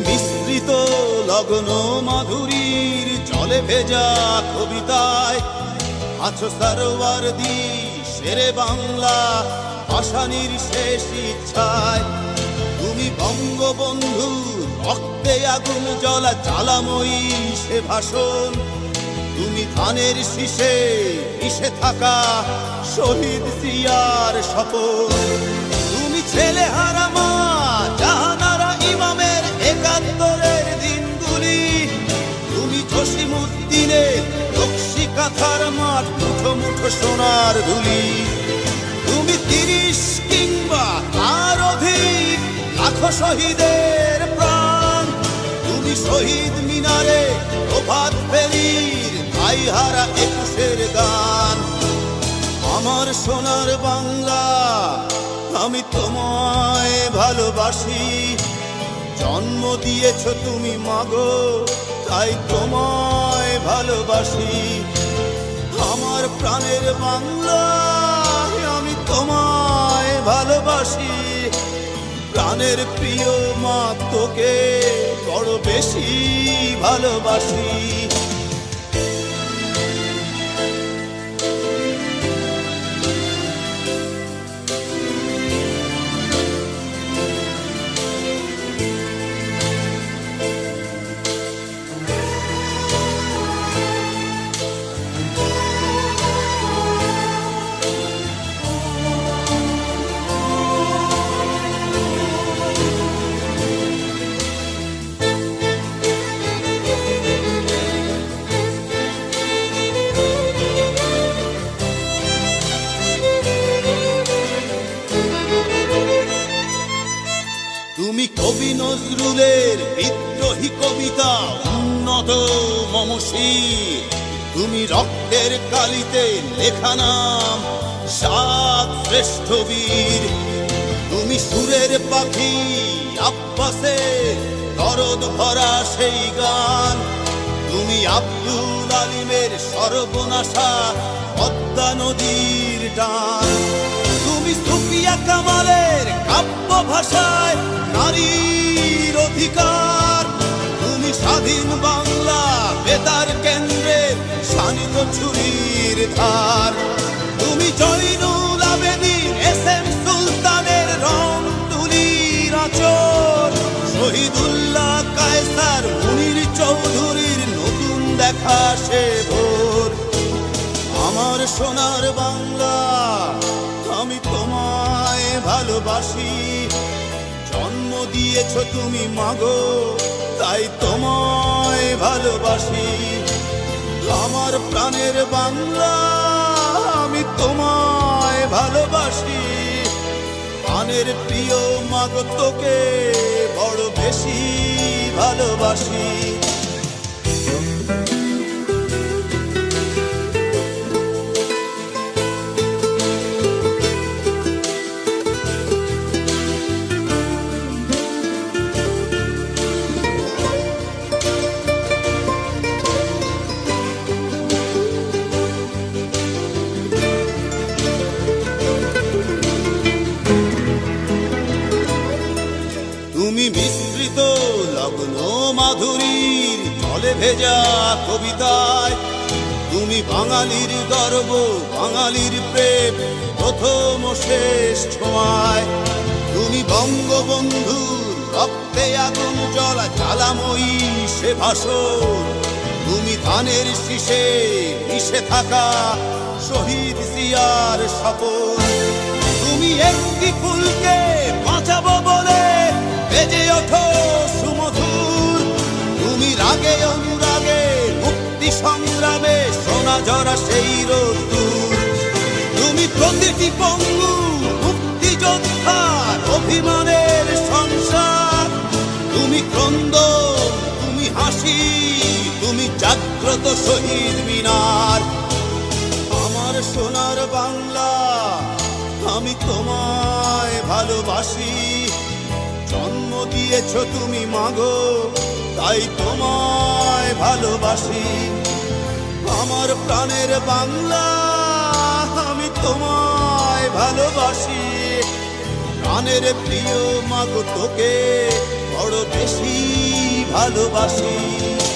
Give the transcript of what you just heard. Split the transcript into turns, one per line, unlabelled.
মিশ্রিত লগ্ন মাধুরীর জলে ভেজা কবিতায় আছো সরওয়ারদি শেরে বাংলা ভাষানির শেষ ইচ্ছায়। তুমি বঙ্গবন্ধু রক্তে আগুন জ্বলা জ্বালাময়ী সে ভাষণ। তুমি ধানের শীষে মিশে থাকা শহীদ জিয়ার শপথ। তুমি ছেলে হারা মা জাহানারা ইমামের ৭১-এর দিনগুলি। তুমি জসিমউদ্দিনের নকশি কাঁথার মাঠ মুঠো মুঠো সোনার ধুলি। তুমি ৩০ কিংবা তার অধিক লাখো শহীদের প্রাণ। তুমি শহীদ মিনারে প্রভাত ফেরির ভাইহারা ২১-এর গান। আমার সোনার বাংলা আমি তোমায় ভালোবাসি। জন্ম দিয়েছ তুমি মাগো তাই তোমায় ভালোবাসি। আমার প্রাণের বাংলা আমি তোমায় ভালোবাসি। প্রাণের প্রিয় মা তোকে বড় বেশি ভালোবাসি। তুমি কবি নজরুলের বিদ্রোহী কবিতা উন্নত মমশির। তুমি রক্তের কালিতে লেখা নাম ৭ শ্রেষ্ঠ বীর। তুমি সুরের পাখি আব্বাসের দরদ ভরা সেই গান। তুমি আব্দুল আলিমের সর্বনাশা পদ্মা নদীর টান। তুমি সুফিয়া কামালের কাব্য ভাষায় নারীর অধিকার। তুমি স্বাধীন বাংলা বেতার কেন্দ্রের শানিত ছুরির ধার। তুমি জয়নুল আবেদিন এস.এম. সুলতানের রং তুলির আঁচল। শহীদুল্লাহ কায়সার মুনির চৌধুরীর নতুন দেখা সে ভোর। আমার সোনার বাংলা আমি তোমায় ভালোবাসি। জন্ম দিয়েছ তুমি মাগো তাই তোমায় ভালোবাসি। আমার প্রাণের বাংলা আমি তোমায় ভালোবাসি। প্রাণের প্রিয় মাগো তোকে বড় বেশি ভালোবাসি। তুমি মিশ্রিত লগ্ন মাধুরীর জলে ভেজা কবিতায়। তুমি বাঙালির গর্ব বাঙালির প্রেম প্রথম ও শেষ ছোঁয়ায়। তুমি বঙ্গবন্ধুর রক্তে আগুন জ্বলা জ্বালাময়ী সে ভাষণ। তুমি ধানের শীষে মিশে থাকা শহীদ জিয়ার শপথ। তুমি একটি ফুলকে বাঁচাবো বলে বেজে ওঠো সুমধুর। তুমি রাগে অনুরাগে মুক্তি সংগ্রামে সোনা ঝরা সেই রোদ্দুর। তুমি প্রতিটি পঙ্গু মুক্তিযোদ্ধার অভিমানের সংসার। তুমি ক্রন্দন তুমি হাসি তুমি জাগ্রত শহীদ মিনার। আমার সোনার বাংলা আমি তোমায় ভালোবাসি। জন্ম দিয়েছ তুমি মাগো তাই তোমায় ভালোবাসি। আমার প্রাণের বাংলা আমি তোমায় ভালোবাসি। প্রাণের প্রিয় মাগো তোকে বড় বড় বেশি ভালোবাসি।